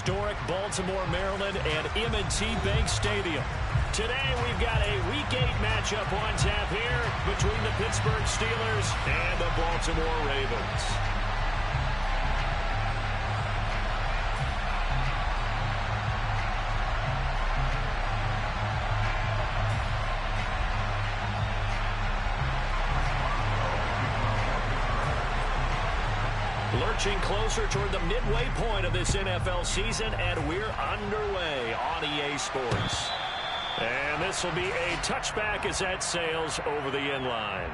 historic Baltimore, Maryland, and M&T Bank Stadium. Today, we've got a Week 8 matchup on tap here between the Pittsburgh Steelers and the Baltimore Ravens. Lurching closer toward the midway point of this NFL season, and we're underway on EA Sports. And this will be a touchback as that sails over the end line.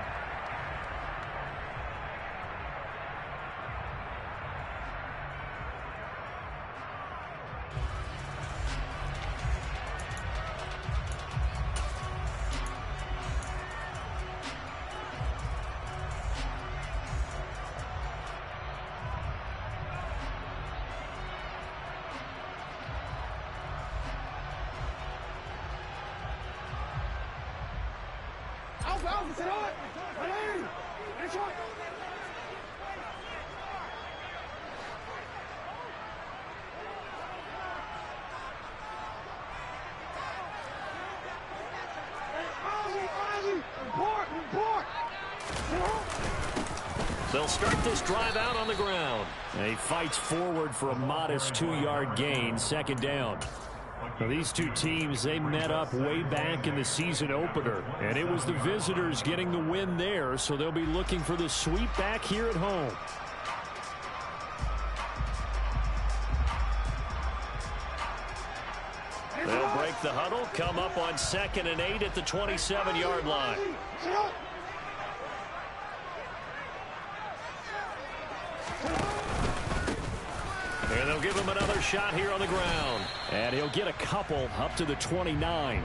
They'll start this drive out on the ground. And he fights forward for a modest 2-yard gain, second down. Now, these two teams, they met up way back in the season opener, and it was the visitors getting the win there, so they'll be looking for the sweep back here at home. They'll break the huddle, come up on 2nd and 8 at the 27-yard line. And they'll give him another shot here on the ground. And he'll get a couple up to the 29.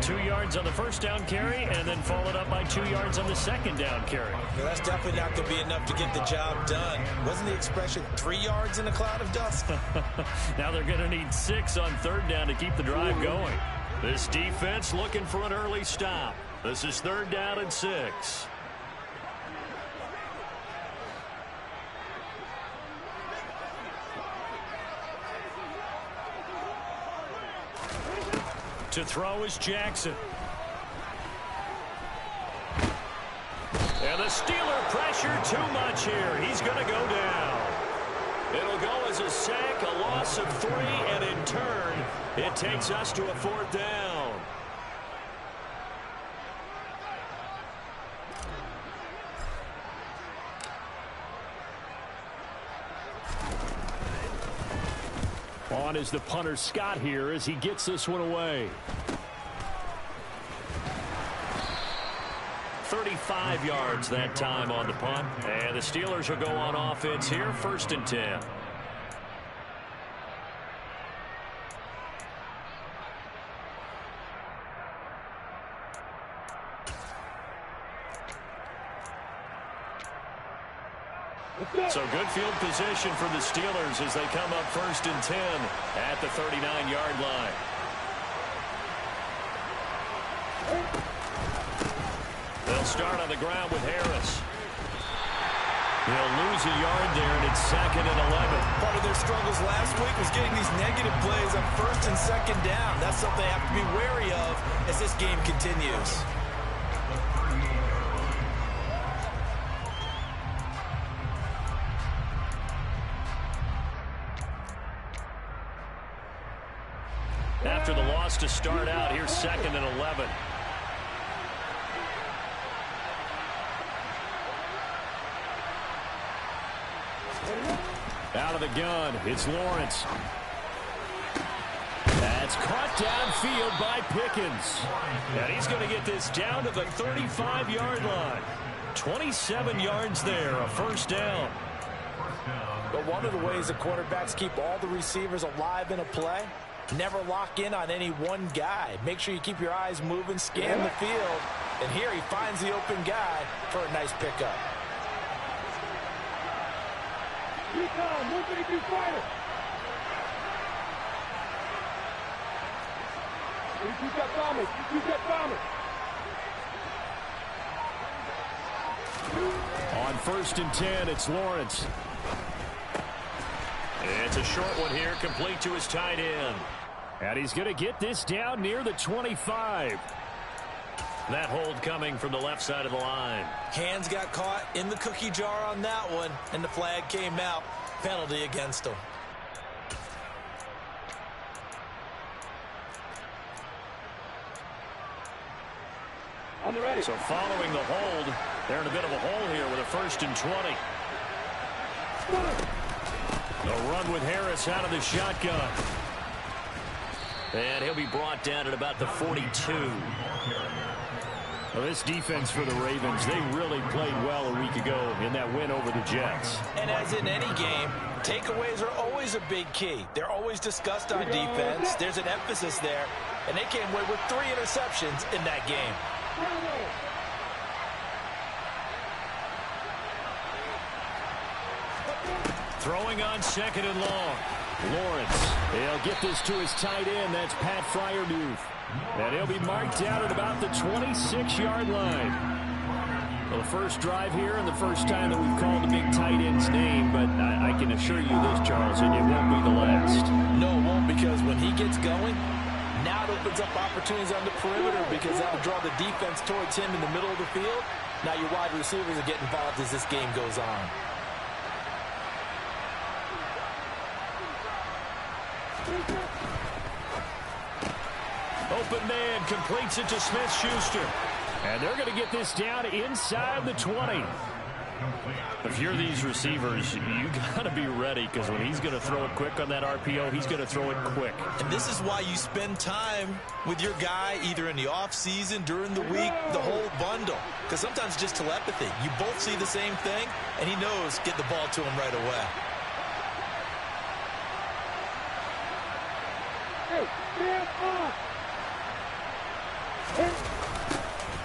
2 yards on the first down carry, and then followed up by 2 yards on the second down carry. Yeah, that's definitely not going to be enough to get the job done. Wasn't the expression 3 yards in a cloud of dust? Now they're going to need 6 on third down to keep the drive going. This defense looking for an early stop. This is 3rd down and 6. To throw is Jackson. And the Steeler pressure too much here. He's going to go down. It'll go as a sack, a loss of 3, and in turn, it takes us to a 4th down. On is the punter Scott here as he gets this one away. 35 yards that time on the punt. And the Steelers will go on offense here, 1st and 10. So good field position for the Steelers as they come up 1st and 10 at the 39-yard line. They'll start on the ground with Harris. He'll lose a yard there, and it's 2nd and 11. Part of their struggles last week was getting these negative plays on 1st and 2nd down. That's something they have to be wary of as this game continues. After the loss to start out, here's 2nd and 11. Out of the gun, it's Lawrence. That's caught downfield by Pickens. And he's going to get this down to the 35-yard line. 27 yards there, a 1st down. But one of the ways the quarterbacks keep all the receivers alive in a play, never lock in on any one guy. Make sure you keep your eyes moving, scan the field. And here he finds the open guy for a nice pickup. On 1st and 10, it's Lawrence. It's a short one here, complete to his tight end. And he's going to get this down near the 25. That hold coming from the left side of the line. Hands got caught in the cookie jar on that one, and the flag came out. Penalty against him. So following the hold, they're in a bit of a hole here with a 1st and 20. A run with Harris out of the shotgun. And he'll be brought down at about the 42. Well, this defense for the Ravens, they really played well a week ago in that win over the Jets. And as in any game, takeaways are always a big key. They're always discussed on defense. There's an emphasis there. And they came away with 3 interceptions in that game. Throwing on 2nd and long. Lawrence, he'll get this to his tight end. That's Pat Fryermuth. And he'll be marked down at about the 26-yard line. Well, the first drive here and the first time that we've called the big tight end's name, but I can assure you this, Charles, and it won't be the last. No, it won't, because when he gets going, now it opens up opportunities on the perimeter because that will draw the defense towards him in the middle of the field. Now your wide receivers will get involved as this game goes on. Open man completes it to Smith-Schuster. And they're going to get this down inside the 20. If you're these receivers, you got to be ready, because when he's going to throw it quick on that RPO, he's going to throw it quick. And this is why you spend time with your guy either in the offseason, during the week, the whole bundle. Because sometimes just telepathy. You both see the same thing, and he knows get the ball to him right away.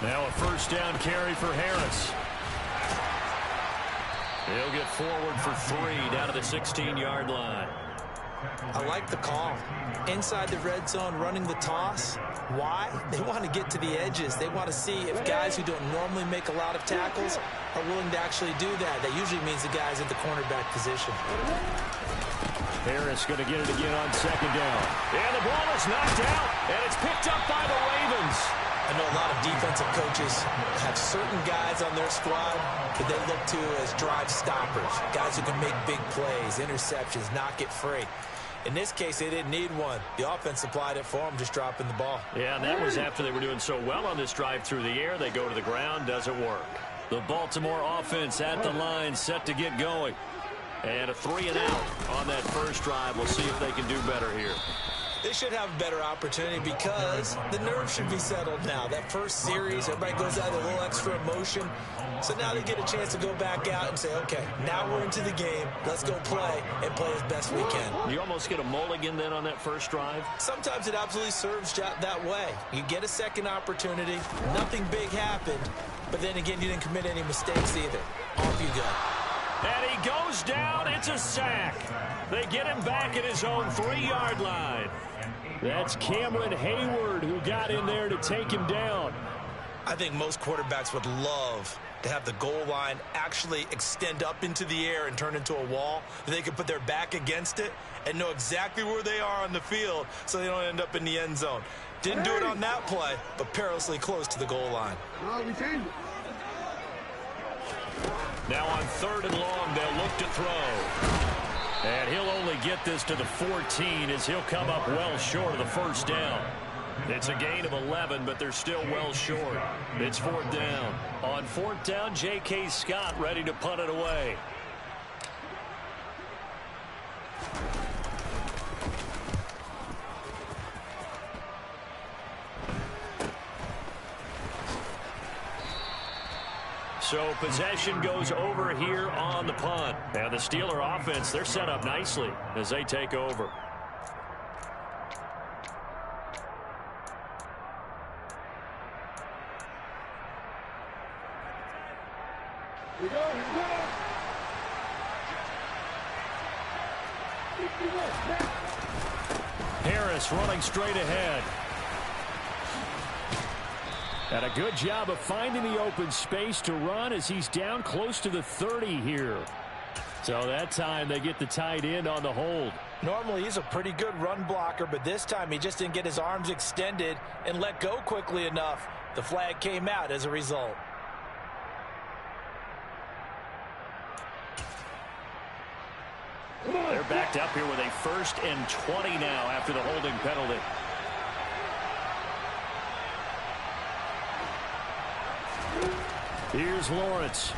Now a 1st down carry for Harris. He'll get forward for 3 down to the 16-yard line. I like the call. Inside the red zone, running the toss. Why? They want to get to the edges. They want to see if guys who don't normally make a lot of tackles are willing to actually do that. That usually means the guys at the cornerback position. Harris going to get it again on 2nd down. And the ball is knocked out, and it's picked up by the Ravens. I know a lot of defensive coaches have certain guys on their squad that they look to as drive stoppers, guys who can make big plays, interceptions, knock it free. In this case, they didn't need one. The offense supplied it for them, just dropping the ball. Yeah, and that was after they were doing so well on this drive through the air. They go to the ground, doesn't work. The Baltimore offense at the line, set to get going. And a 3 and out on that first drive. We'll see if they can do better here. They should have a better opportunity because the nerves should be settled now. That first series, everybody goes out with a little extra emotion. So now they get a chance to go back out and say, okay, now we're into the game. Let's go play and play as best we can. You almost get a mulligan then on that first drive? Sometimes it absolutely serves that way. You get a second opportunity. Nothing big happened. But then again, you didn't commit any mistakes either. Off you go. And he goes down. It's a sack. They get him back at his own 3-yard line. That's Cameron Hayward who got in there to take him down. I think most quarterbacks would love to have the goal line actually extend up into the air and turn into a wall. They could put their back against it and know exactly where they are on the field so they don't end up in the end zone. Didn't do it on that play, but perilously close to the goal line. Now on 3rd and long, they'll look to throw. And he'll only get this to the 14 as he'll come up well short of the 1st down. It's a gain of 11, but they're still well short. It's 4th down. On 4th down, J.K. Scott ready to punt it away. So possession goes over here on the punt. And the Steeler offense, they're set up nicely as they take over. Harris running straight ahead. And a good job of finding the open space to run as he's down close to the 30 here. So that time they get the tight end on the hold. Normally he's a pretty good run blocker, but this time he just didn't get his arms extended and let go quickly enough. The flag came out as a result. They're backed up here with a 1st and 20 now after the holding penalty. Here's Lawrence.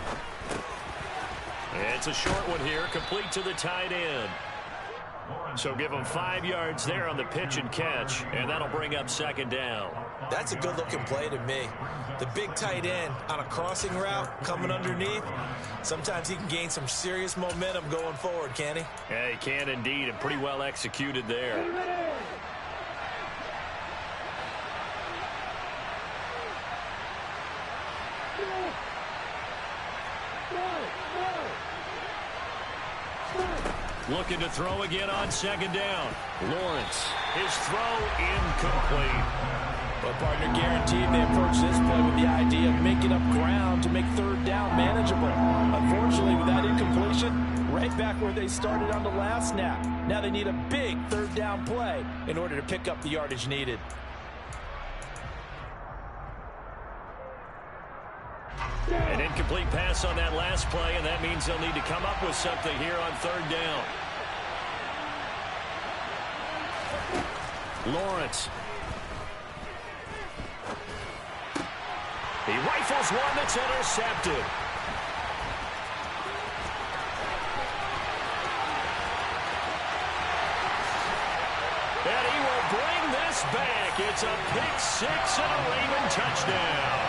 It's a short one here, complete to the tight end. So give him 5 yards there on the pitch and catch, and that'll bring up 2nd down. That's a good-looking play to me. The big tight end on a crossing route coming underneath. Sometimes he can gain some serious momentum going forward, can he? Yeah, he can indeed, and pretty well executed there. Looking to throw again on 2nd down. Lawrence, his throw incomplete. But partner, guaranteed they approach this play with the idea of making up ground to make 3rd down manageable. Unfortunately, with that incompletion, right back where they started on the last snap. Now they need a big 3rd down play in order to pick up the yardage needed. An incomplete pass on that last play, and that means they'll need to come up with something here on 3rd down. Lawrence. He rifles one that's intercepted. And he will bring this back. It's a pick 6 and a Raven touchdown.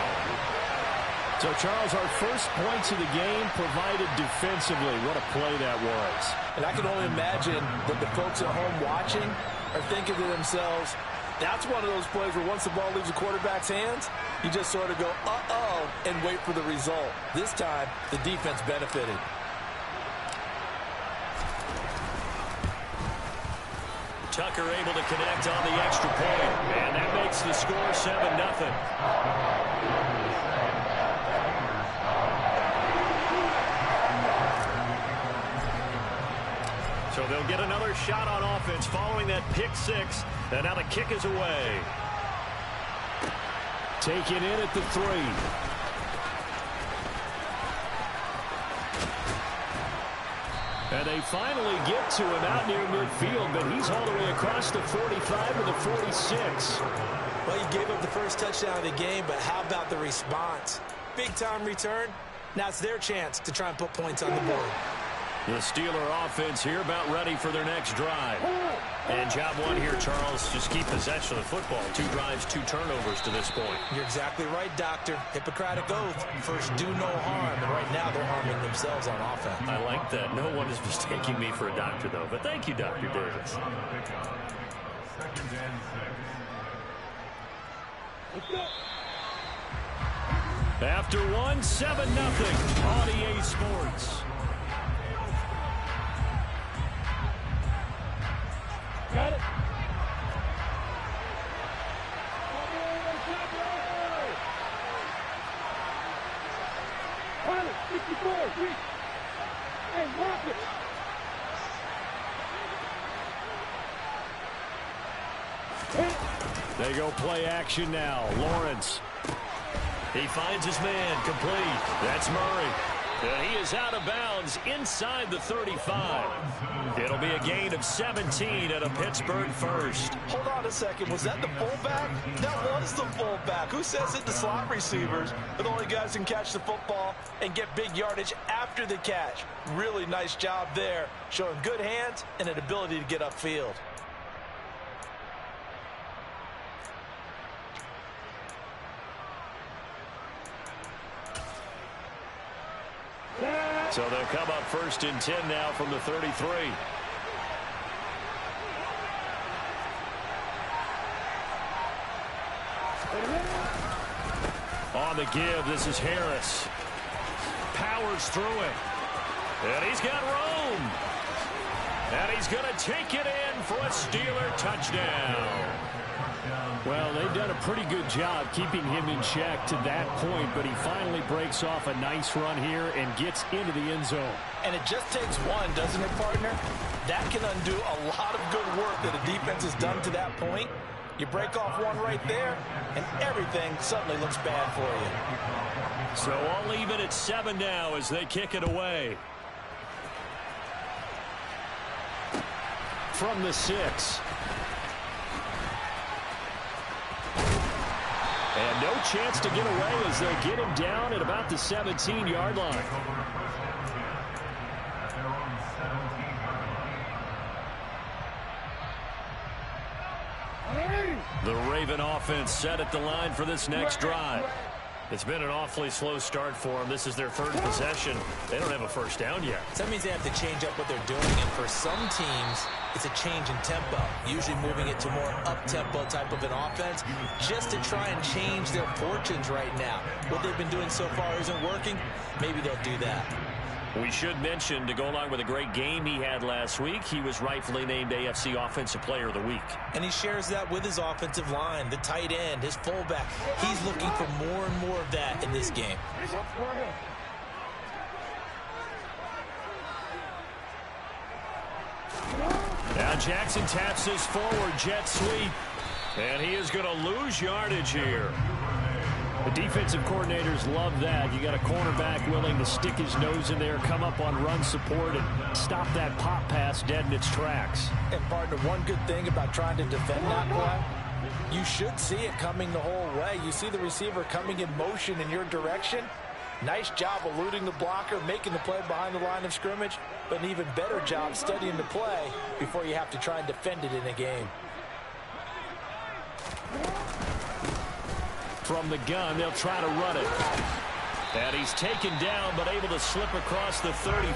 So, Charles, our first points of the game provided defensively. What a play that was. And I can only imagine that the folks at home watching are thinking to themselves, that's one of those plays where once the ball leaves the quarterback's hands, you just sort of go, uh-oh, and wait for the result. This time, the defense benefited. Tucker able to connect on the extra point. And that makes the score 7-0. So they'll get another shot on offense following that pick 6. And now the kick is away. Taken in at the 3. And they finally get to him out near midfield, but he's all the way across the 45 to the 46. Well, he gave up the first touchdown of the game, but how about the response? Big-time return. Now it's their chance to try and put points on the board. The Steeler offense here about ready for their next drive. And job one here, Charles, just keep possession of the football. 2 drives, 2 turnovers to this point. You're exactly right, Doctor. Hippocratic oath. First, do no harm. And right now, they're harming themselves on offense. I like that. No one is mistaking me for a doctor, though. But thank you, Dr. Davis. After 1, 7-0 on EA Sports. Got it. Pilot, 64, reach. Hey, lock it. They go play action now. Lawrence. He finds his man complete. That's Murray. And he is out of bounds inside the 35. It'll be a gain of 17 at a Pittsburgh first. Hold on a second. Was that the fullback? That was the fullback. Who says it? The slot receivers are the only guys who can catch the football and get big yardage after the catch. Really nice job there, showing good hands and an ability to get upfield. So they'll come up 1st and 10 now from the 33. On the give, this is Harris. Powers through it. And he's got room. And he's going to take it in for a Steeler touchdown. Well, they've done a pretty good job keeping him in check to that point, but he finally breaks off a nice run here and gets into the end zone. And it just takes one, doesn't it, partner? That can undo a lot of good work that a defense has done to that point. You break off one right there, and everything suddenly looks bad for you. So I'll leave it at 7 now as they kick it away. From the 6. And no chance to get away as they get him down at about the 17-yard line. The Raven offense set at the line for this next drive. It's been an awfully slow start for them. This is their 3rd possession. They don't have a first down yet. So that means they have to change up what they're doing. And for some teams, it's a change in tempo. Usually moving it to more up-tempo type of an offense just to try and change their fortunes right now. What they've been doing so far isn't working. Maybe they'll do that. We should mention, to go along with a great game he had last week, he was rightfully named AFC Offensive Player of the Week. And he shares that with his offensive line, the tight end, his fullback. He's looking for more and more of that in this game. Now Jackson taps his forward jet sweep, and he is going to lose yardage here. The defensive coordinators love that. You got a cornerback willing to stick his nose in there, come up on run support, and stop that pop pass dead in its tracks. And partner, one good thing about trying to defend that play, you should see it coming the whole way. You see the receiver coming in motion in your direction. Nice job eluding the blocker, making the play behind the line of scrimmage, but an even better job studying the play before you have to try and defend it in a game. From the gun, they'll try to run it. And he's taken down, but able to slip across the 35.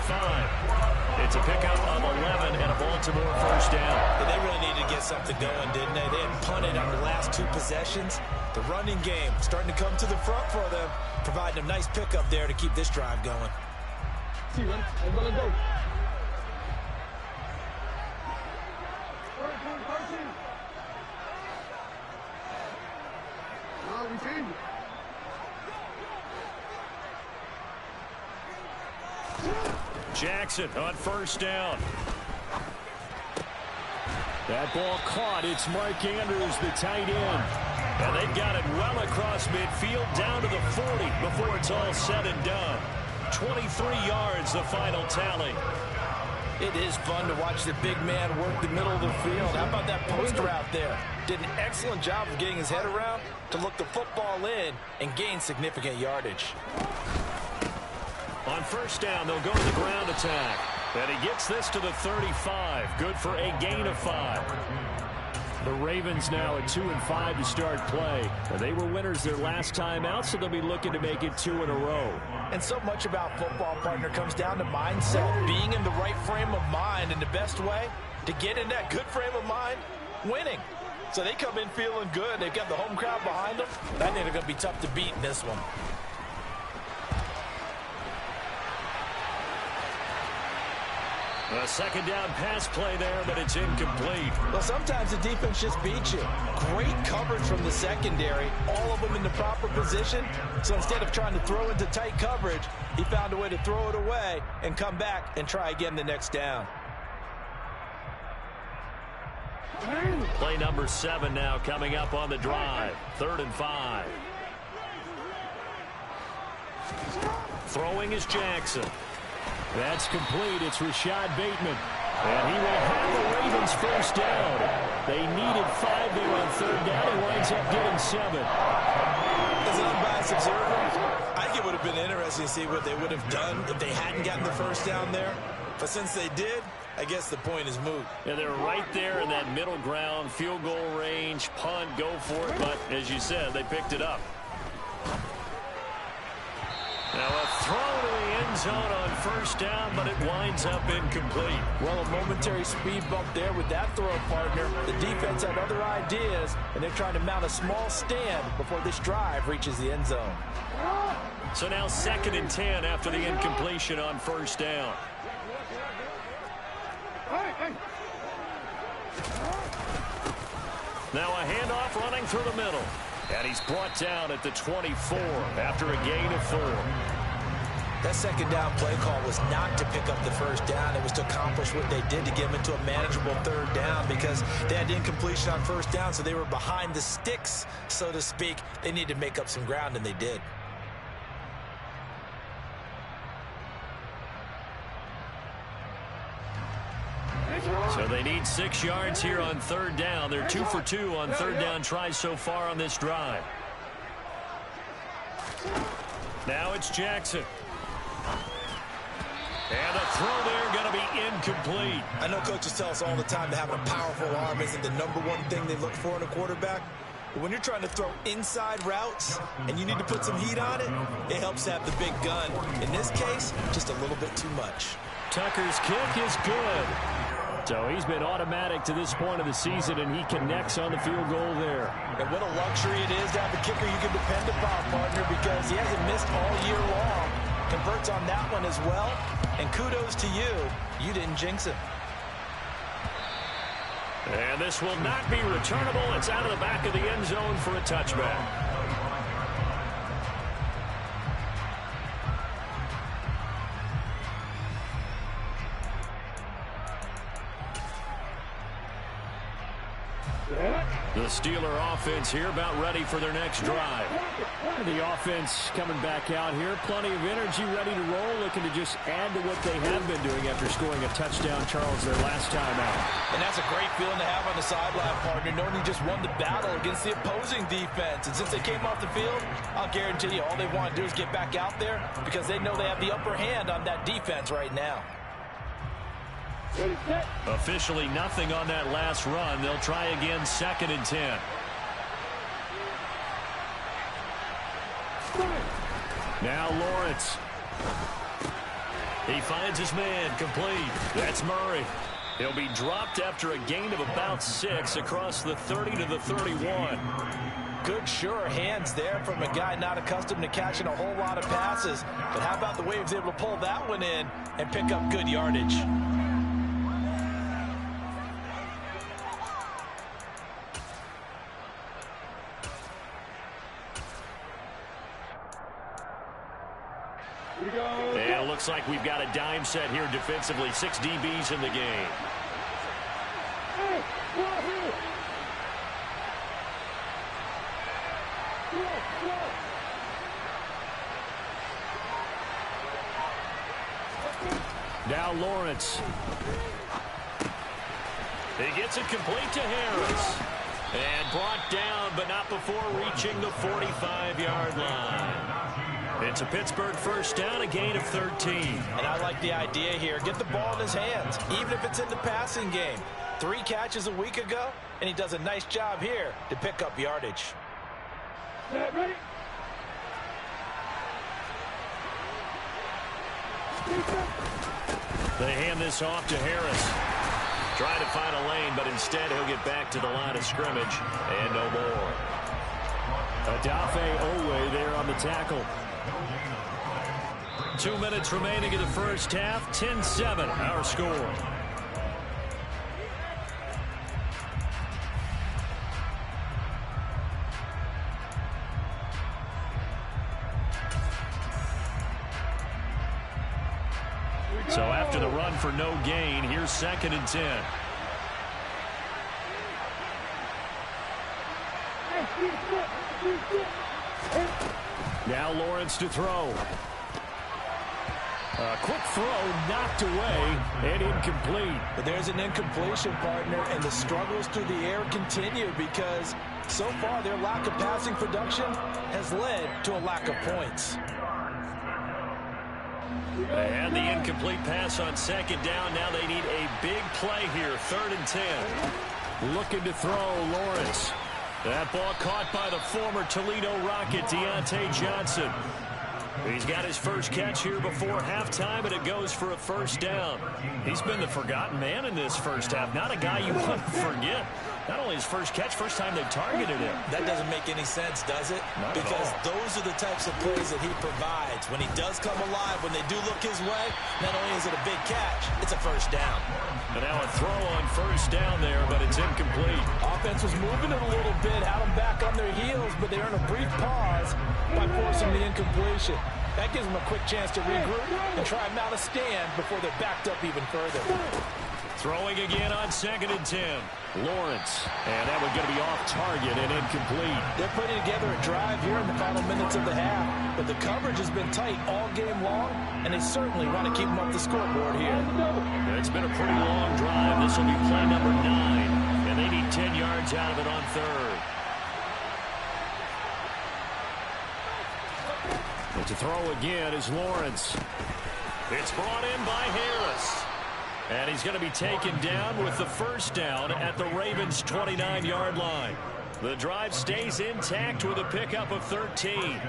It's a pickup of 11 and a Baltimore first down. And they really needed to get something going, didn't they? They had punted on the last 2 possessions. The running game starting to come to the front for them, providing a nice pickup there to keep this drive going. See, man, I'm gonna go. Jackson on first down. That ball caught. It's Mark Andrews, the tight end. And they've got it well across midfield down to the 40 before it's all said and done. 23 yards, the final tally. It is fun to watch the big man work the middle of the field. How about that post route there? Did an excellent job of getting his head around to look the football in and gain significant yardage. On first down, they'll go to the ground attack. And he gets this to the 35. Good for a gain of 5. The Ravens now at 2-5 to start play. They were winners their last time out, so they'll be looking to make it 2 in a row. And so much about football, partner, comes down to mindset. Being in the right frame of mind, and the best way to get in that good frame of mind, winning. So they come in feeling good. They've got the home crowd behind them. I think they're going to be tough to beat in this one. A second down pass play there, but it's incomplete. Well, sometimes the defense just beats you. Great coverage from the secondary, all of them in the proper position. So instead of trying to throw into tight coverage, he found a way to throw it away and come back and try again the next down. Play number 7 now coming up on the drive. 3rd and 5. Throwing is Jackson. That's complete. It's Rashad Bateman. And he will have the Ravens first down. They needed 5 there on 3rd down. He winds up getting 7. As an unbiased observer, I think it would have been interesting to see what they would have done if they hadn't gotten the first down there. But since they did, I guess the point is moot. And they're right there in that middle ground, field goal range, punt, go for it. But as you said, they picked it up. Now a throw to the end zone on first down, but it winds up incomplete. Well, a momentary speed bump there with that throw, partner. The defense had other ideas, and they're trying to mount a small stand before this drive reaches the end zone. So now 2nd and 10 after the incompletion on first down. Now a handoff running through the middle. And he's brought down at the 24 after a gain of 4. That second down play call was not to pick up the first down. It was to accomplish what they did to get them into a manageable third down because they had incompletion on first down, so they were behind the sticks, so to speak. They needed to make up some ground, and they did. So they need 6 yards here on third down. They're 2 for 2 on third down tries so far on this drive. Now it's Jackson. And a throw there going to be incomplete. I know coaches tell us all the time that having a powerful arm isn't the #1 thing they look for in a quarterback. But when you're trying to throw inside routes and you need to put some heat on it, it helps to have the big gun. In this case, just a little bit too much. Tucker's kick is good. So he's been automatic to this point of the season, and he connects on the field goal there. And what a luxury it is to have a kicker you can depend upon, partner, because he hasn't missed all year long. Converts on that one as well. And kudos to you. You didn't jinx him. And this will not be returnable. It's out of the back of the end zone for a touchback. The Steeler offense here about ready for their next drive. The offense coming back out here. Plenty of energy, ready to roll, looking to just add to what they have been doing after scoring a touchdown, Charles, their last time out. And that's a great feeling to have on the sideline, partner, knowing you just won the battle against the opposing defense. And since they came off the field, I'll guarantee you all they want to do is get back out there because they know they have the upper hand on that defense right now. Officially nothing on that last run. They'll try again, 2nd and 10. Now Lawrence. He finds his man, complete. That's Murray. He'll be dropped after a gain of about 6 across the 30 to the 31. Good, sure hands there from a guy not accustomed to catching a whole lot of passes. But how about the way he was able to pull that one in and pick up good yardage? And it looks like we've got a dime set here defensively. 6 DBs in the game. Now Lawrence. He gets it complete to Harris. And brought down, but not before reaching the 45-yard line. It's a Pittsburgh first down, a gain of 13. And I like the idea here. Get the ball in his hands, even if it's in the passing game. 3 catches a week ago, and he does a nice job here to pick up yardage. Ready? They hand this off to Harris. Trying to find a lane, but instead he'll get back to the line of scrimmage, and no more. Adafe Owe there on the tackle. 2 minutes remaining in the first half. 10-7, our score. So after the run for no gain, here's 2nd and 10. Now Lawrence to throw. A quick throw knocked away and incomplete. But there's an incompletion, partner, and the struggles through the air continue because so far their lack of passing production has led to a lack of points. And the incomplete pass on 2nd down. Now they need a big play here. 3rd and 10. Looking to throw, Lawrence. That ball caught by the former Toledo Rocket, Deontay Johnson. He's got his first catch here before halftime, and it goes for a first down. He's been the forgotten man in this first half. Not a guy you want to forget. Not only his first catch, first time they've targeted him. That doesn't make any sense, does it? Not because at all. those are the types of plays that he provides. When he does come alive, when they do look his way, not only is it a big catch, it's a first down. And now a throw on first down there, but it's incomplete. All offense was moving it a little bit, had them back on their heels, but they earned a brief pause by forcing the incompletion. That gives them a quick chance to regroup and try and mount a stand before they're backed up even further. Throwing again on 2nd and 10. Lawrence. And that one's going to be off target and incomplete. They're putting together a drive here in the final minutes of the half, but the coverage has been tight all game long, and they certainly want to keep them up the scoreboard here. It's been a pretty long drive. This will be play number 9, and they need 10 yards out of it on 3rd. And to throw again is Lawrence. It's brought in by Harris. And he's going to be taken down with the first down at the Ravens' 29-yard line. The drive stays intact with a pickup of 13.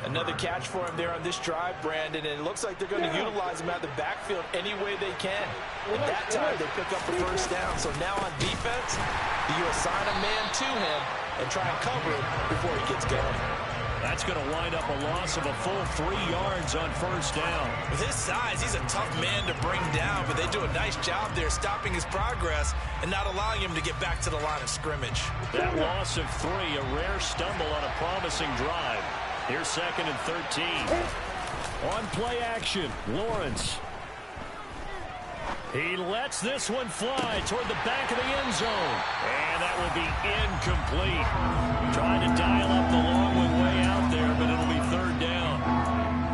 Another catch for him there on this drive, Brandon, and it looks like they're going to utilize him out of the backfield any way they can. At that time, they pick up the first down. So now on defense, you assign a man to him and try and cover him before he gets going. That's going to wind up a loss of a full 3 yards on first down. With his size, he's a tough man to bring down, but they do a nice job there stopping his progress and not allowing him to get back to the line of scrimmage. That loss of 3, a rare stumble on a promising drive. Here's 2nd and 13. On play action, Lawrence. He lets this one fly toward the back of the end zone. And that will be incomplete. Trying to dial up the long one way out there, but it'll be 3rd down.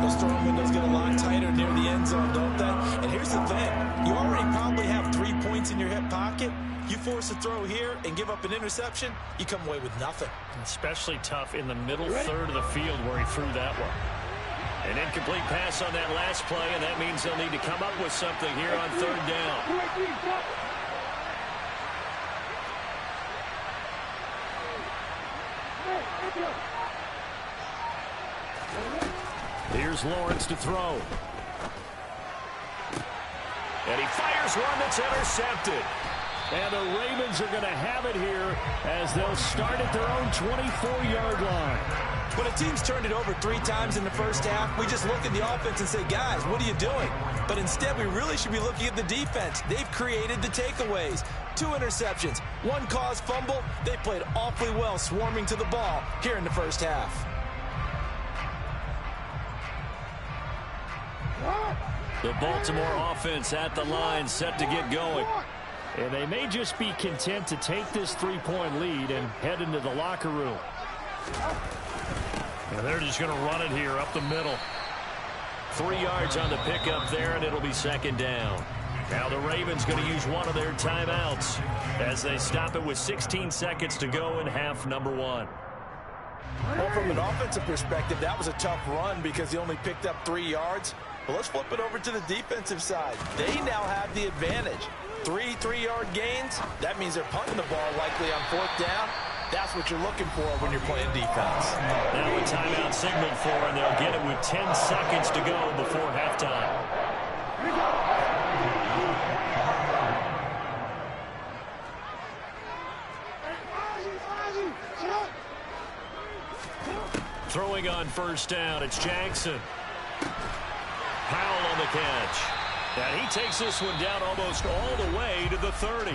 Those throwing windows get a lot tighter near the end zone, don't they? And here's the thing. You already probably have 3 points in your hip pocket. You force a throw here and give up an interception, you come away with nothing. Especially tough in the middle third of the field where he threw that one. An incomplete pass on that last play, and that means they'll need to come up with something here on 3rd down. Here's Lawrence to throw. And he fires one that's intercepted. And the Ravens are going to have it here as they'll start at their own 24-yard line. When a team's turned it over 3 times in the first half, we just look at the offense and say, guys, what are you doing? But instead, we really should be looking at the defense. They've created the takeaways. 2 interceptions, 1 caused fumble. They played awfully well swarming to the ball here in the first half. The Baltimore offense at the line set to get going. And they may just be content to take this 3-point lead and head into the locker room. And they're just going to run it here up the middle. 3 yards on the pickup there, and it'll be 2nd down. Now the Ravens going to use one of their timeouts as they stop it with 16 seconds to go in half number 1. Well, from an offensive perspective, that was a tough run because he only picked up 3 yards. But let's flip it over to the defensive side. They now have the advantage. 3 3-yard gains. That means they're punting the ball likely on 4th down. That's what you're looking for when you're playing defense. Now a timeout signaled for, and they'll get it with 10 seconds to go before halftime. Throwing on first down, it's Jackson. Powell on the catch. And he takes this one down almost all the way to the 30.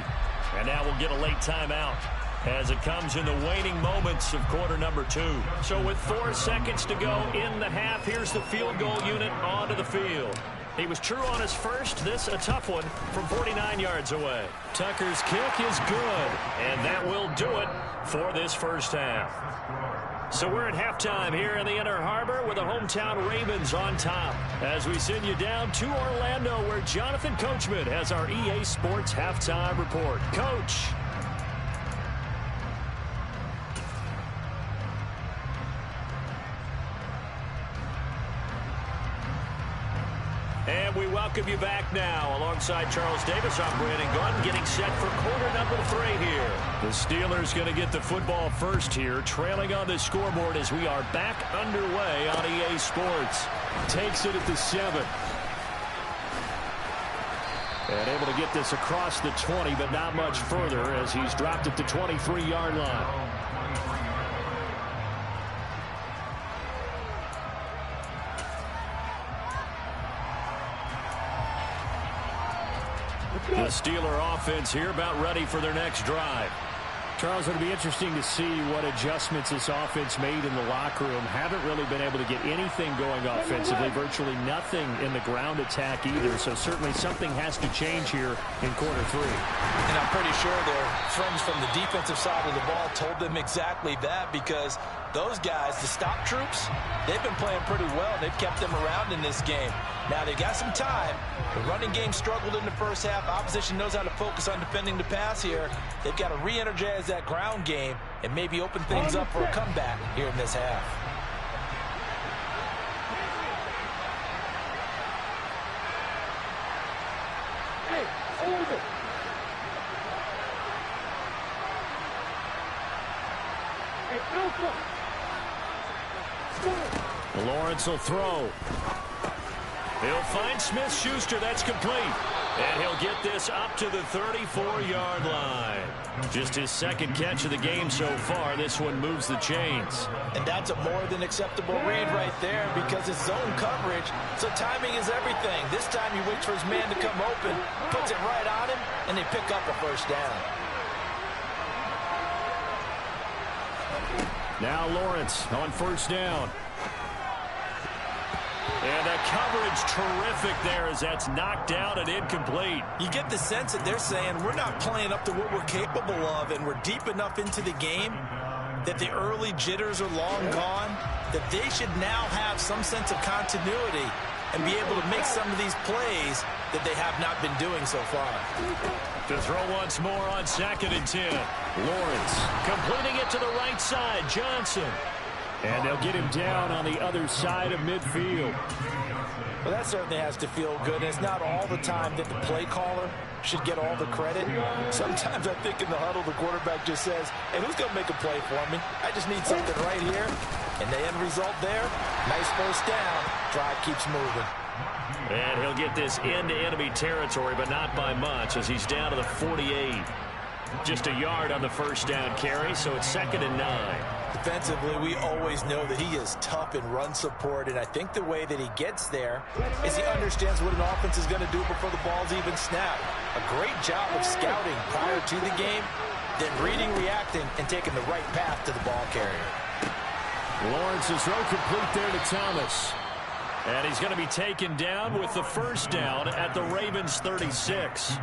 And now we'll get a late timeout as it comes in the waning moments of quarter number 2. So with 4 seconds to go in the half, here's the field goal unit onto the field. He was true on his first. This a tough one from 49 yards away. Tucker's kick is good, and that will do it for this first half. So we're at halftime here in the Inner Harbor with the hometown Ravens on top as we send you down to Orlando where Jonathan Coachman has our EA Sports halftime report. Coach. And we welcome you back now. Alongside Charles Davis, I'm Brandon Gunn, getting set for quarter number 3 here. The Steelers going to get the football first here, trailing on the scoreboard as we are back underway on EA Sports. Takes it at the 7. And able to get this across the 20, but not much further as he's dropped at the 23-yard line. The Steeler offense here about ready for their next drive. Charles, it'll be interesting to see what adjustments this offense made in the locker room. Haven't really been able to get anything going offensively, virtually nothing in the ground attack either. So certainly something has to change here in quarter three. And I'm pretty sure their friends from the defensive side of the ball told them exactly that, because those guys, the stop troops, they've been playing pretty well. They've kept them around in this game. Now, they got some time. The running game struggled in the first half. Opposition knows how to focus on defending the pass here. They've got to re-energize that ground game and maybe open things up for a comeback here in this half. Hey, hold it. Hey, Alpha. Lawrence will throw. He'll find Smith-Schuster. That's complete. And he'll get this up to the 34-yard line. Just his second catch of the game so far. This one moves the chains. And that's a more than acceptable read right there, because it's zone coverage, so timing is everything. This time he waits for his man to come open, puts it right on him, and they pick up a first down. Now Lawrence on first down. And the coverage terrific there as that's knocked out and incomplete. You get the sense that they're saying we're not playing up to what we're capable of, and we're deep enough into the game that the early jitters are long gone, that they should now have some sense of continuity and be able to make some of these plays that they have not been doing so far. To throw once more on 2nd and 10. Lawrence completing it to the right side. Johnson. And they'll get him down on the other side of midfield. Well, that certainly has to feel good. It's not all the time that the play caller should get all the credit. Sometimes I think in the huddle, the quarterback just says, hey, who's going to make a play for me? I just need something right here. And the end result there, nice first down. Drive keeps moving. And he'll get this into enemy territory, but not by much, as he's down to the 48. Just a yard on the first down carry, so it's 2nd and 9. Defensively, we always know that he is tough in run support, and I think the way that he gets there is he understands what an offense is going to do before the ball's even snapped. A great job of scouting prior to the game, then reading, reacting, and taking the right path to the ball carrier. Lawrence's throw complete there to Thomas. And he's going to be taken down with the first down at the Ravens' 36.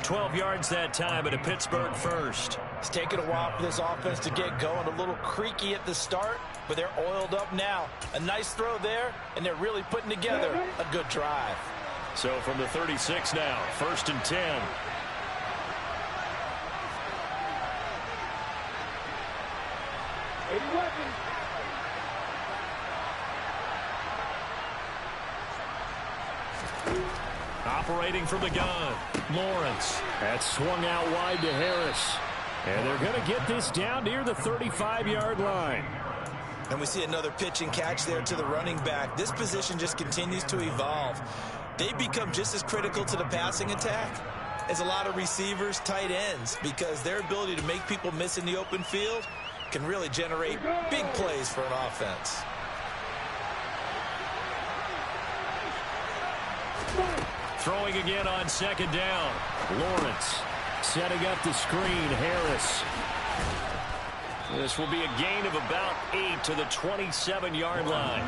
12 yards that time at a Pittsburgh first. It's taken a while for this offense to get going. A little creaky at the start, but they're oiled up now. A nice throw there, and they're really putting together a good drive. So from the 36 now, 1st and 10. Operating from the gun, Lawrence. That's swung out wide to Harris. And they're going to get this down near the 35-yard line. And we see another pitch and catch there to the running back. This position just continues to evolve. They become just as critical to the passing attack as a lot of receivers, tight ends, because their ability to make people miss in the open field can really generate big plays for an offense. Throwing again on 2nd down. Lawrence setting up the screen. Harris. This will be a gain of about 8 to the 27-yard line.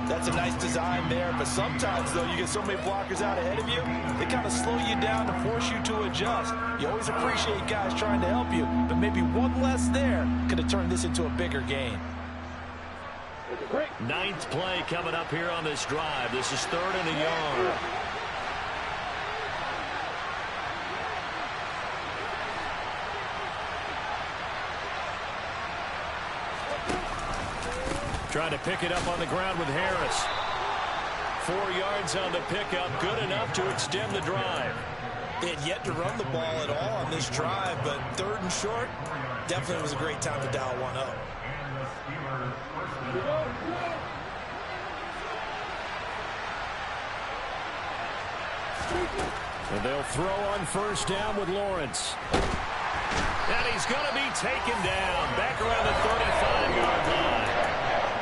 That's a nice design there, but sometimes, though, you get so many blockers out ahead of you, they kind of slow you down to force you to adjust. You always appreciate guys trying to help you, but maybe one less there could have turned this into a bigger gain. 9th play coming up here on this drive. This is 3rd and a yard. Trying to pick it up on the ground with Harris. 4 yards on the pickup, good enough to extend the drive. They had yet to run the ball at all on this drive, but 3rd and short, definitely was a great time to dial one up. And they'll throw on first down with Lawrence. And he's going to be taken down back around the 35-yard line.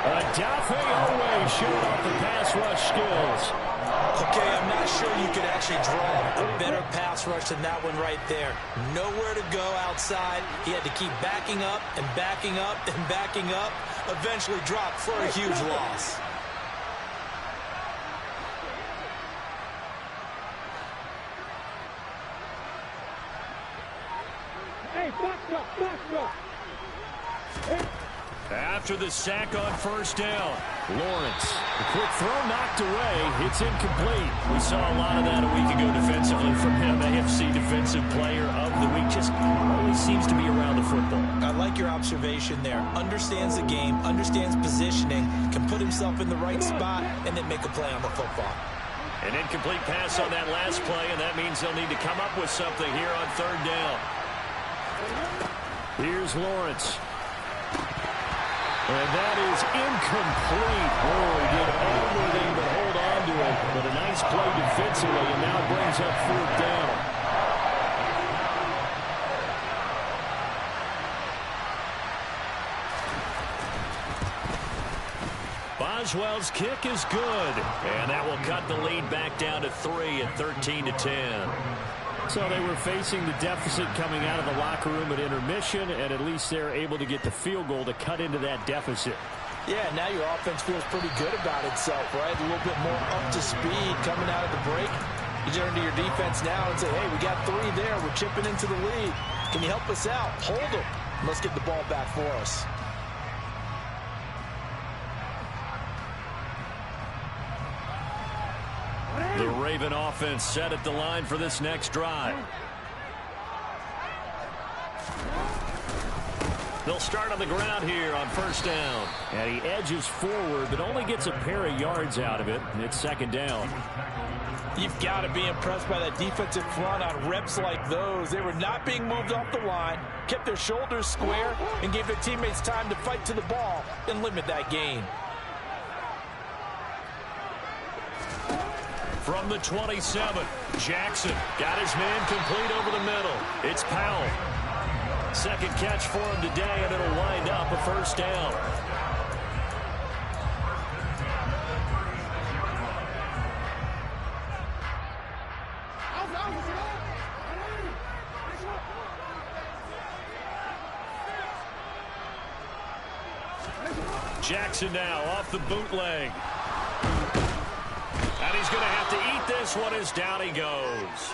Adafe always showed off the pass rush skills. Okay, I'm not sure you could actually draw a better pass rush than that one right there. Nowhere to go outside. He had to keep backing up and backing up and backing up. Eventually dropped for a huge loss. Hey, box up, box up. After the sack on first down, Lawrence. The quick throw knocked away. It's incomplete. We saw a lot of that a week ago defensively from him. AFC Defensive Player of the Week. Just always seems to be around the football. I like your observation there. Understands the game, understands positioning, can put himself in the right spot, and then make a play on the football. An incomplete pass on that last play, and that means they'll need to come up with something here on third down. Here's Lawrence. And that is incomplete. Oh, he did everything but hold on to it. But a nice play defensively, and now brings up fourth down. Boswell's kick is good. And that will cut the lead back down to 3 at 13-10. So they were facing the deficit coming out of the locker room at intermission, and at least they're able to get the field goal to cut into that deficit. Yeah, now your offense feels pretty good about itself, right? A little bit more up to speed coming out of the break. You turn to your defense now and say, hey, we got 3 there. We're chipping into the lead. Can you help us out? Hold them. Let's get the ball back for us. The Raven offense set at the line for this next drive. They'll start on the ground here on first down. And he edges forward, but only gets a pair of yards out of it. And it's second down. You've got to be impressed by that defensive front on reps like those. They were not being moved off the line, kept their shoulders square, and gave their teammates time to fight to the ball and limit that gain. From the 27, Jackson got his man complete over the middle. It's Powell. Second catch for him today, and it'll wind up a first down. Jackson now off the bootleg. And he's going to have to eat this one as down he goes.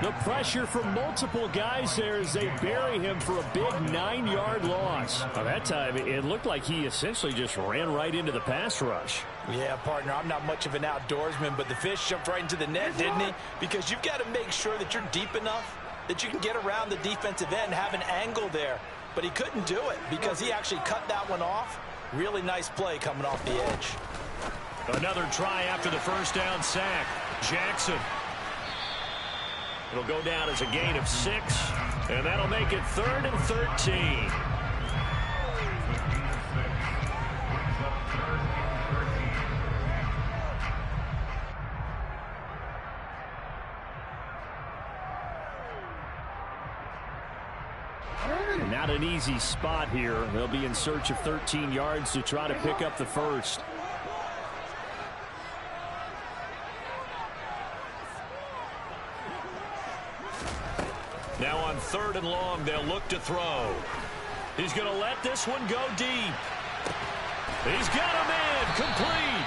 The pressure from multiple guys there as they bury him for a big 9-yard loss. By that time, it looked like he essentially just ran right into the pass rush. Yeah, partner, I'm not much of an outdoorsman, but the fish jumped right into the net, didn't he? Because you've got to make sure that you're deep enough that you can get around the defensive end, have an angle there. But he couldn't do it because he actually cut that one off. Really nice play coming off the edge. Another try after the first down sack. Jackson. It'll go down as a gain of 6, and that'll make it 3rd and 13. Not an easy spot here. They'll be in search of 13 yards to try to pick up the first. Now on 3rd and long, they'll look to throw. He's going to let this one go deep. He's got a man complete.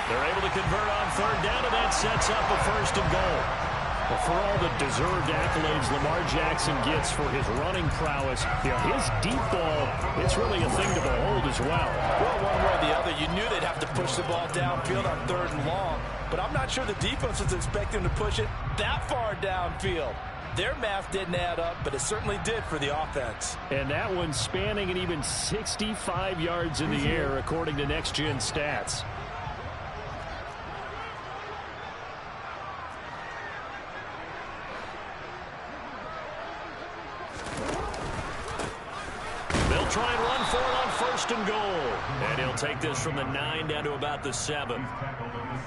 They're able to convert on 3rd down, and that sets up a 1st and goal. Well, for all the deserved accolades Lamar Jackson gets for his running prowess, his deep ball, it's really a thing to behold as well. Well, one way or the other, you knew they'd have to push the ball downfield on 3rd and long, but I'm not sure the defense was expecting to push it that far downfield. Their math didn't add up, but it certainly did for the offense. And that one spanning an even 65 yards in the air, according to Next Gen Stats. They'll try and run for it on 1st and goal. And he'll take this from the 9 down to about the 7.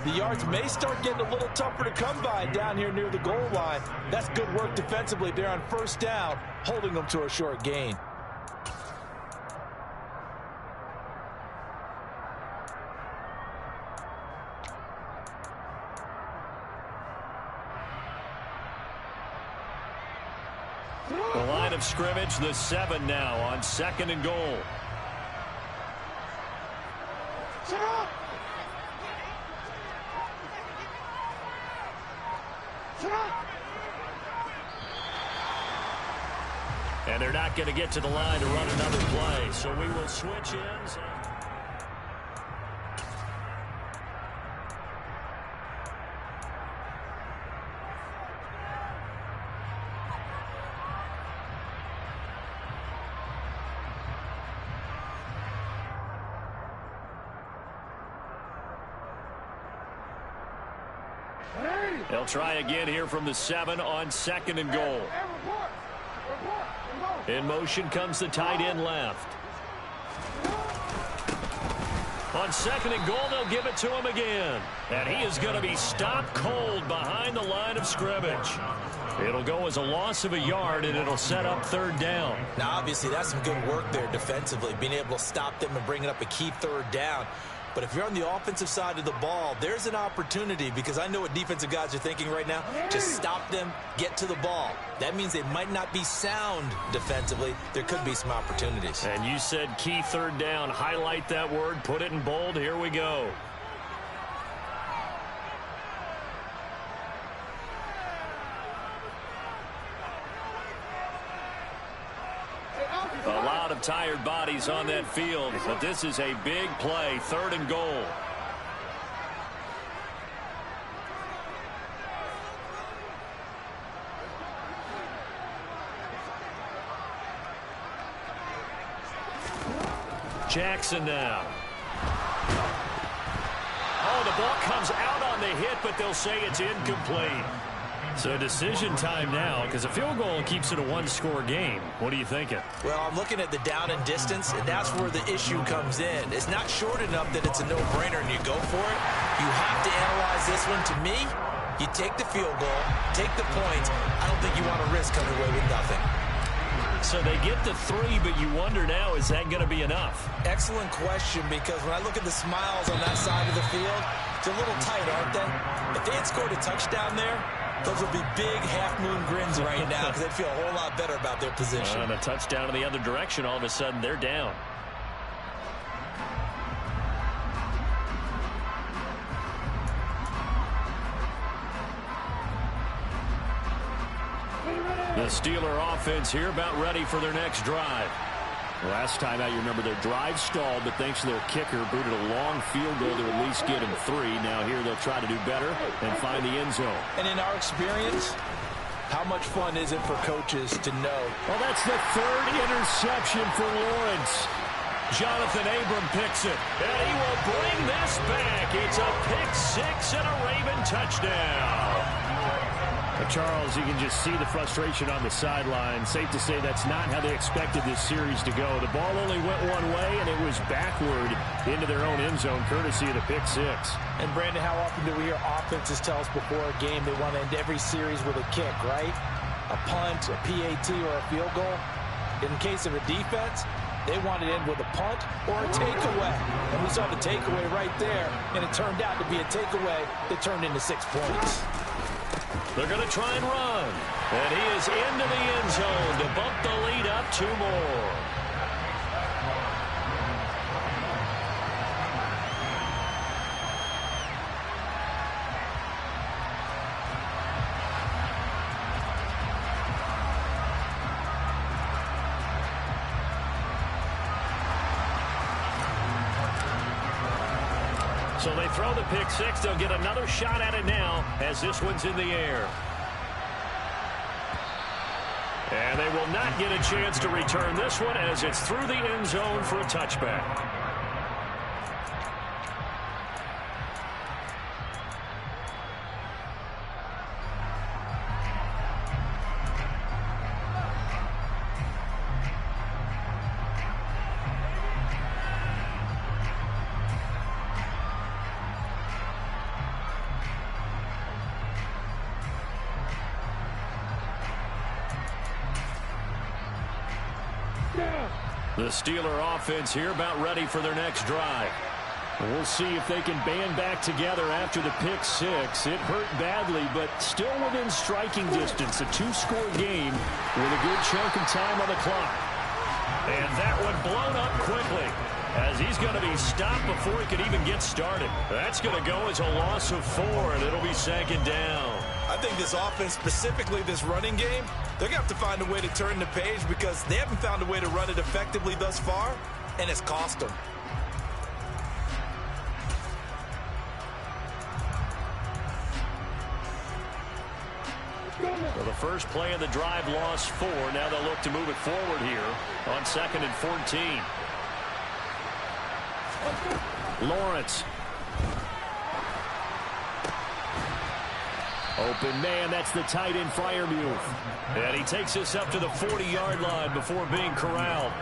The yards may start getting a little tougher to come by down here near the goal line. That's good work defensively there on 1st down, holding them to a short gain. scrimmage, the 7 now on 2nd and goal. And they're not going to get to the line to run another play, so we will switch ends. They'll try again here from the 7 on 2nd and goal. In motion comes the tight end left. On 2nd and goal, they'll give it to him again. And he is going to be stopped cold behind the line of scrimmage. It'll go as a loss of a yard, and it'll set up 3rd down. Now, obviously, that's some good work there defensively, being able to stop them and bring it up a key 3rd down. But if you're on the offensive side of the ball, there's an opportunity, because I know what defensive guys are thinking right now. Just stop them, get to the ball. That means they might not be sound defensively. There could be some opportunities. And you said key 3rd down. Highlight that word. Put it in bold. Here we go. A lot of tired bodies on that field, but this is a big play, 3rd and goal. Jackson now. Oh, the ball comes out on the hit, but they'll say it's incomplete. So decision time now, because a field goal keeps it a 1-score game. What are you thinking? Well, I'm looking at the down and distance, and that's where the issue comes in. It's not short enough that it's a no-brainer and you go for it. You have to analyze this one. To me, you take the field goal, take the points. I don't think you want to risk coming away with nothing. So they get the 3, but you wonder now, is that going to be enough? Excellent question, because when I look at the smiles on that side of the field, it's a little tight, aren't they? If they had scored a touchdown there, those would be big half-moon grins right now, because they'd feel a whole lot better about their position. And a touchdown in the other direction, all of a sudden they're down. The Steeler offense here about ready for their next drive. Last time out, you remember their drive stalled, but thanks to their kicker, booted a long field goal to at least get him 3. Now here they'll try to do better and find the end zone. And in our experience, how much fun is it for coaches to know? Well, that's the 3rd interception for Lawrence. Jonathan Abram picks it, and he will bring this back. It's a pick 6 and a Raven touchdown. Charles, you can just see the frustration on the sideline. Safe to say that's not how they expected this series to go. The ball only went one way, and it was backward into their own end zone, courtesy of the pick 6. And, Brandon, how often do we hear offenses tell us before a game they want to end every series with a kick, right? A punt, a PAT, or a field goal. In case of a defense, they want to end with a punt or a takeaway. And we saw the takeaway right there, and it turned out to be a takeaway that turned into 6 points. They're going to try and run. And he is into the end zone to bump the lead up 2 more. So they throw the pick 6. They'll get another shot at it now as this one's in the air. And they will not get a chance to return this one as it's through the end zone for a touchback. The Steeler offense here about ready for their next drive. We'll see if they can band back together after the pick six. It hurt badly, but still within striking distance. A two-score game with a good chunk of time on the clock. And that one blown up quickly, as he's going to be stopped before he could even get started. That's going to go as a loss of 4, and it'll be second down. I think this offense, specifically this running game, they're going to have to find a way to turn the page because they haven't found a way to run it effectively thus far, and it's cost them. So the first play of the drive lost 4. Now they'll look to move it forward here on 2nd and 14. Lawrence. Open man, that's the tight end Freiermuth. And he takes us up to the 40-yard line before being corralled.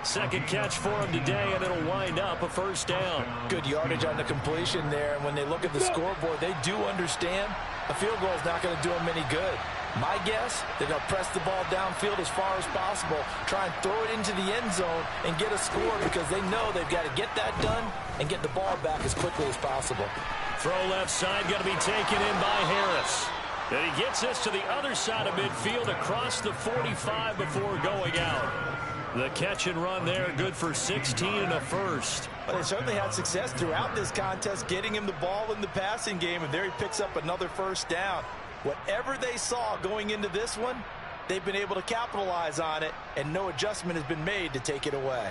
Second catch for him today, and it'll wind up a first down. Good yardage on the completion there, and when they look at the scoreboard, they do understand a field goal is not going to do them any good. My guess, they're going to press the ball downfield as far as possible, try and throw it into the end zone and get a score because they know they've got to get that done and get the ball back as quickly as possible. Throw left side, going to be taken in by Harris. And he gets us to the other side of midfield across the 45 before going out. The catch and run there, good for 16 and a first. Well, they certainly had success throughout this contest getting him the ball in the passing game, and there he picks up another first down. Whatever they saw going into this one, they've been able to capitalize on it, and no adjustment has been made to take it away.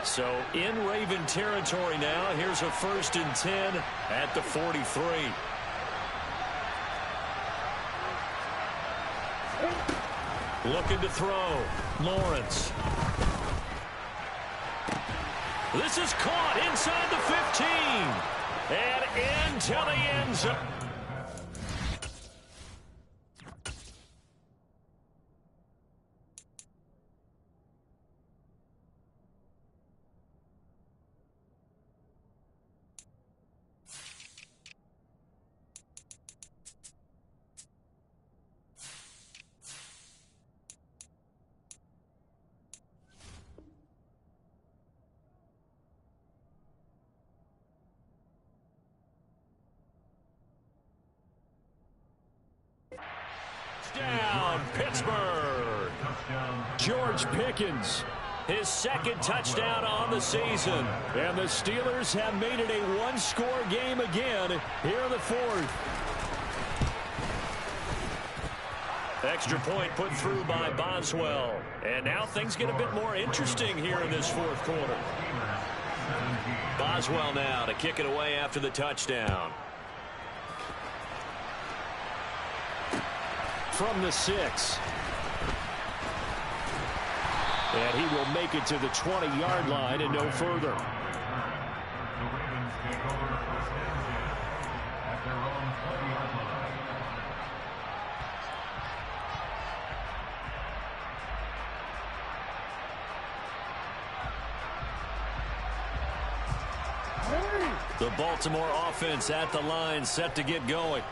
So in Raven territory now, here's a 1st and 10 at the 43. Looking to throw. Lawrence. This is caught inside the 15. And into the end zone. Down, Pittsburgh. George Pickens, his 2nd touchdown on the season. And the Steelers have made it a one-score game again here in the 4th. Extra point put through by Boswell. And now things get a bit more interesting here in this 4th quarter. Boswell now to kick it away after the touchdown. From the 6. And he will make it to the 20-yard line and no further. The Baltimore offense at the line, set to get going.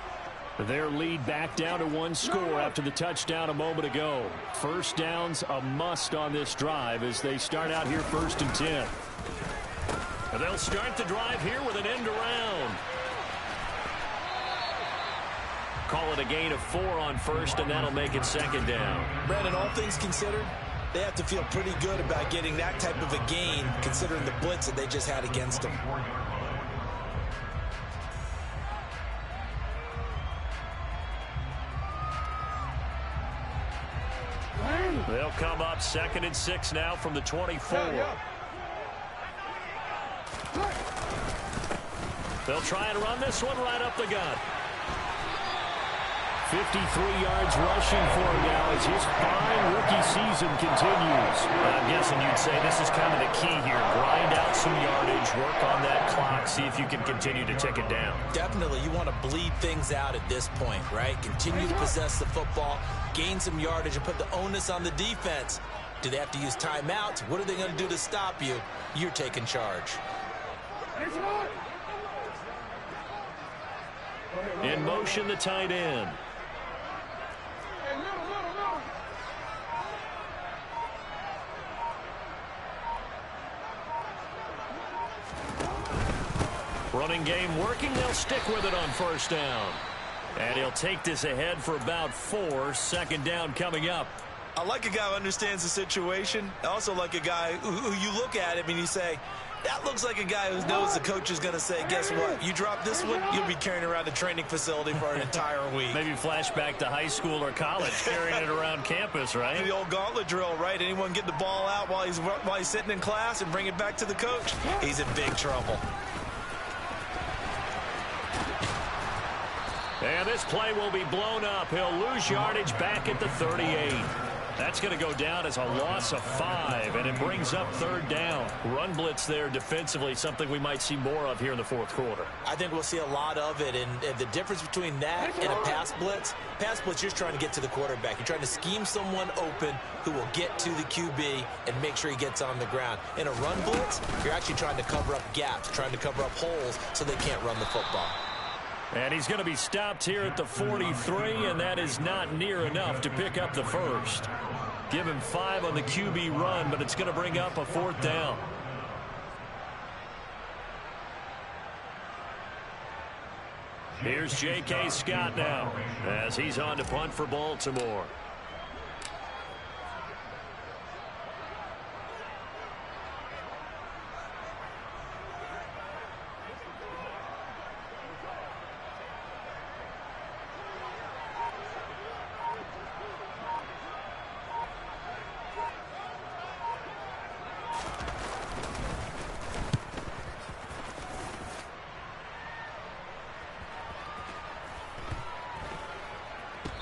Their lead back down to 1 score after the touchdown a moment ago. First down's a must on this drive as they start out here 1st and 10. And they'll start the drive here with an end around. Call it a gain of 4 on 1st, and that'll make it 2nd down. Brandon, all things considered, they have to feel pretty good about getting that type of a gain considering the blitz that they just had against them. They'll come up 2nd and 6 now from the 24. They'll try and run this one right up the gut. 53 yards rushing for him now as his fine rookie season continues. I'm guessing you'd say this is kind of the key here. Grind out some yardage, work on that clock, see if you can continue to tick it down. Definitely, you want to bleed things out at this point, right? Continue to possess the football, gain some yardage, and put the onus on the defense. Do they have to use timeouts? What are they going to do to stop you? You're taking charge. In motion, the tight end. Running game working. They'll stick with it on first down. And he'll take this ahead for about 4. Second down coming up. I like a guy who understands the situation. I also like a guy who you look at him and you say, that looks like a guy who knows the coach is going to say, guess what? You drop this one, you'll be carrying around the training facility for an entire week. Maybe flashback to high school or college, carrying it around campus, right? The old gauntlet drill, right? Anyone get the ball out while he's sitting in class and bring it back to the coach? He's in big trouble. And this play will be blown up. He'll lose yardage back at the 38. That's going to go down as a loss of 5, and it brings up third down. Run blitz there defensively, something we might see more of here in the fourth quarter. I think we'll see a lot of it, and the difference between that and a pass blitz, you're trying to get to the quarterback. You're trying to scheme someone open who will get to the QB and make sure he gets on the ground. In a run blitz, you're actually trying to cover up gaps, trying to cover up holes so they can't run the football. And he's going to be stopped here at the 43, and that is not near enough to pick up the first. Give him 5 on the QB run, but it's going to bring up a 4th down. Here's J.K. Scott now as he's on to punt for Baltimore.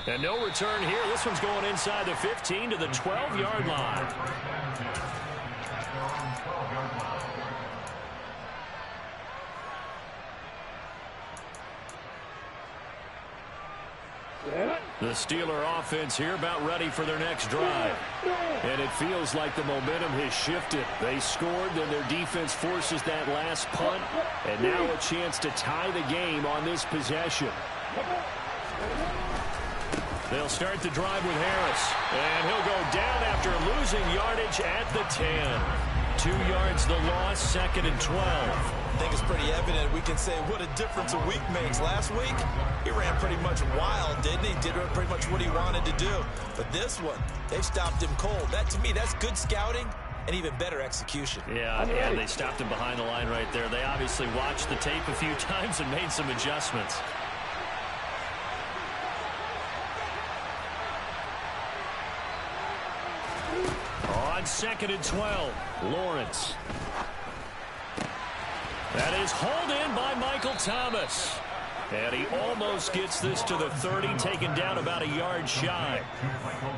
And no return here. This one's going inside the 15 to the 12-yard line. The Steeler offense here about ready for their next drive. And it feels like the momentum has shifted. They scored, then their defense forces that last punt. And now a chance to tie the game on this possession. They'll start the drive with Harris. And he'll go down after losing yardage at the 10. 2 yards the loss, 2nd and 12. I think it's pretty evident. We can say what a difference a week makes. Last week, he ran pretty much wild, didn't he? Did pretty much what he wanted to do. But this one, they've stopped him cold. That, to me, that's good scouting and even better execution. Yeah, and they stopped him behind the line right there. They obviously watched the tape a few times and made some adjustments. On 2nd and 12, Lawrence. That is hauled in by Michael Thomas. And he almost gets this to the 30, taken down about a yard shy.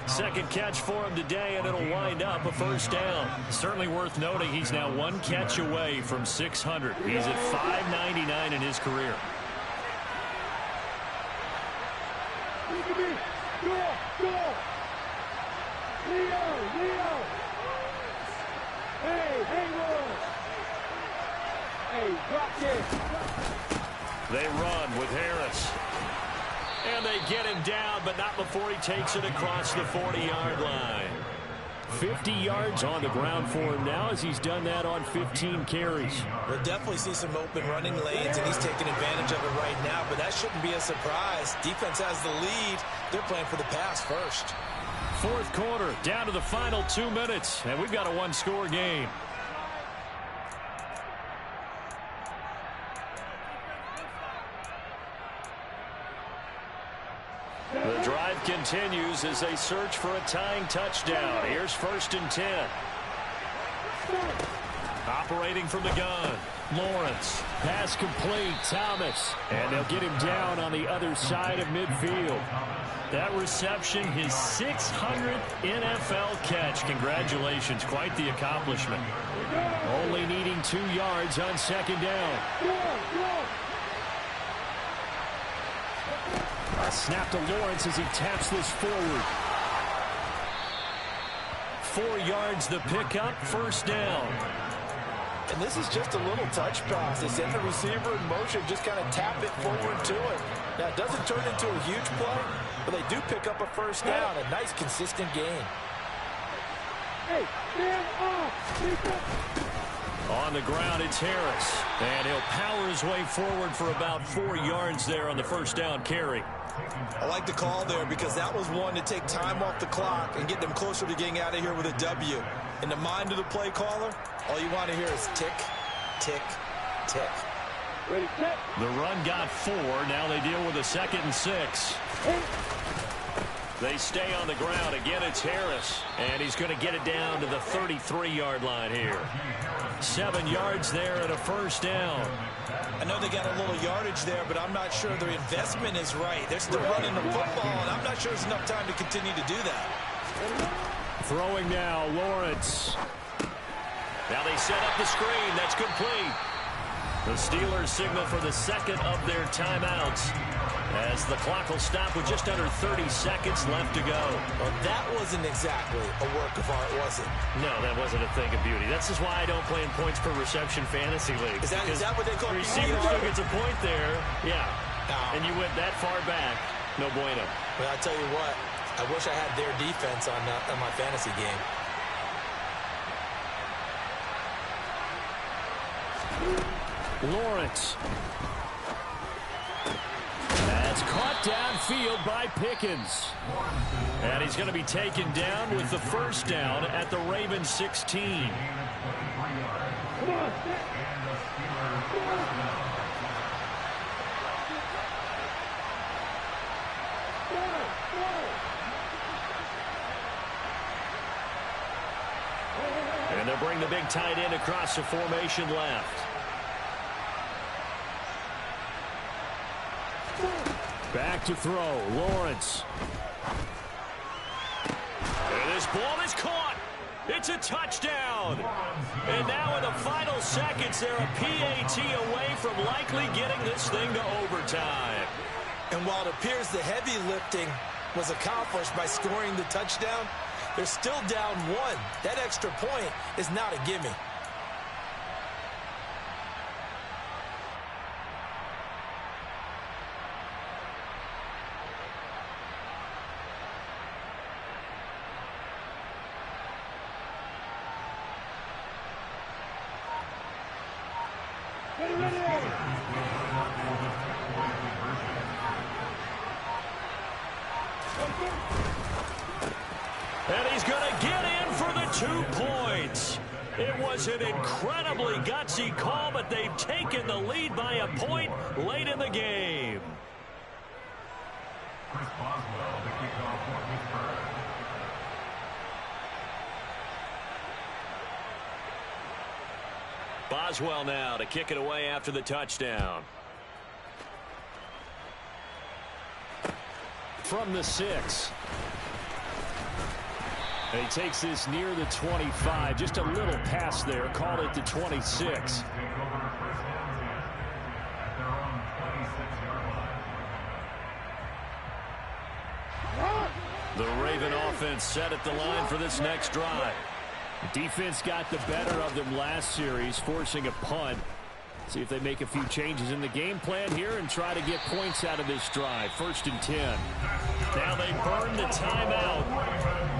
Second catch for him today, and it'll wind up a first down. Certainly worth noting he's now 1 catch away from 600. He's at 599 in his career. Leo! Hey, Lawrence! Hey, drop this! They run with Harris. And they get him down, but not before he takes it across the 40-yard line. 50 yards on the ground for him now as he's done that on 15 carries. We'll definitely see some open running lanes, and he's taking advantage of it right now, but that shouldn't be a surprise. Defense has the lead. They're playing for the pass first. Fourth quarter, down to the final 2 minutes, and we've got a 1-score game. The drive continues as they search for a tying touchdown. Here's 1st and 10. Operating from the gun, Lawrence. Pass complete, Thomas. And they'll get him down on the other side of midfield. That reception, his 600th NFL catch. Congratulations, quite the accomplishment. Only needing 2 yards on 2nd down. A snap to Lawrence as he taps this forward. 4 yards the pickup, 1st down. And this is just a little touch pass. They send the receiver in motion, just kind of tap it forward to him. Now, it doesn't turn into a huge play, but they do pick up a 1st down. A nice, consistent game. Hey, stand off! On the ground, it's Harris. And he'll power his way forward for about 4 yards there on the first down carry. I like the call there because that was one to take time off the clock and get them closer to getting out of here with a W. In the mind of the play caller, all you want to hear is tick, tick, tick. Ready, set. The run got 4. Now they deal with a 2nd and 6. They stay on the ground. Again, it's Harris. And he's going to get it down to the 33-yard line here. 7 yards there and a first down. I know they got a little yardage there, but I'm not sure their investment is right. They're still running the football, and I'm not sure there's enough time to continue to do that. Throwing now, Lawrence. Now they set up the screen. That's complete. The Steelers signal for the second of their timeouts as the clock will stop with just under 30 seconds left to go. Well, that wasn't exactly a work of art, was it? No, that wasn't a thing of beauty. That's just why I don't play in points per reception fantasy league. Is that what they call the receiver still gets a point there. Yeah. And you went that far back. No bueno. Well, I tell you what, I wish I had their defense on my fantasy game. Lawrence. That's caught downfield by Pickens. And he's going to be taken down with the first down at the Ravens 16. Come on. And they'll bring the big tight end across the formation left. Back to throw, Lawrence. And this ball is caught. It's a touchdown. And now in the final seconds, they're a PAT away from likely getting this thing to overtime. And while it appears the heavy lifting was accomplished by scoring the touchdown, they're still down 1. That extra point is not a gimme. And he's going to get in for the 2 points. It was an incredibly gutsy call, but they've taken the lead by a point late in the game. Boswell now to kick it away after the touchdown. From the 6. And he takes this near the 25. Just a little pass there. Call it the 26. The Raven offense set at the line for this next drive. Defense got the better of them last series, forcing a punt. See if they make a few changes in the game plan here and try to get points out of this drive. 1st and 10. Now they burn the timeout,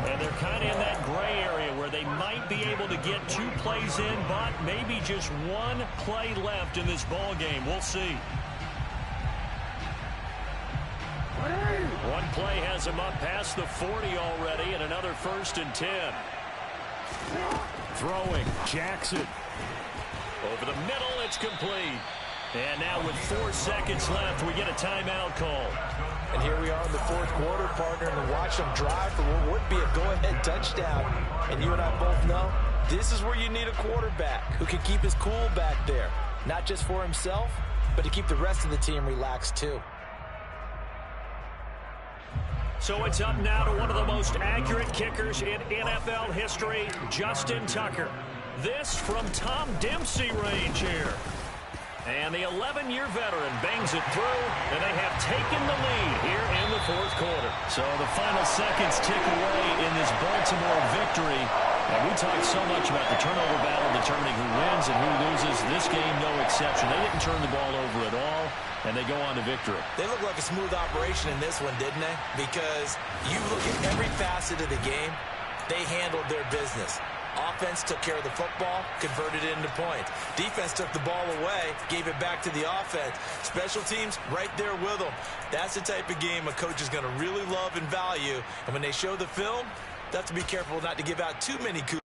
and they're kind of in that gray area where they might be able to get 2 plays in, but maybe just 1 play left in this ball game. We'll see. One play has him up past the 40 already, and another 1st and 10. Throwing, Jackson. Over the middle, it's complete. And now with 4 seconds left, we get a timeout call. And here we are in the 4th quarter, partner, and watch them drive for what would be a go-ahead touchdown. And you and I both know this is where you need a quarterback who can keep his cool back there. Not just for himself, but to keep the rest of the team relaxed too. So it's up now to one of the most accurate kickers in NFL history, Justin Tucker. This from Tom Dempsey range here. And the 11-year veteran bangs it through, and they have taken the lead here in the 4th quarter. So the final seconds tick away in this Baltimore victory. And we talked so much about the turnover battle determining who wins and who loses. This game, no exception. They didn't turn the ball over at all, and they go on to victory. They look like a smooth operation in this one, didn't they? Because you look at every facet of the game, they handled their business. Offense took care of the football, converted it into points. Defense took the ball away, gave it back to the offense. Special teams, right there with them. That's the type of game a coach is going to really love and value. And when they show the film, they have to be careful not to give out too many coups.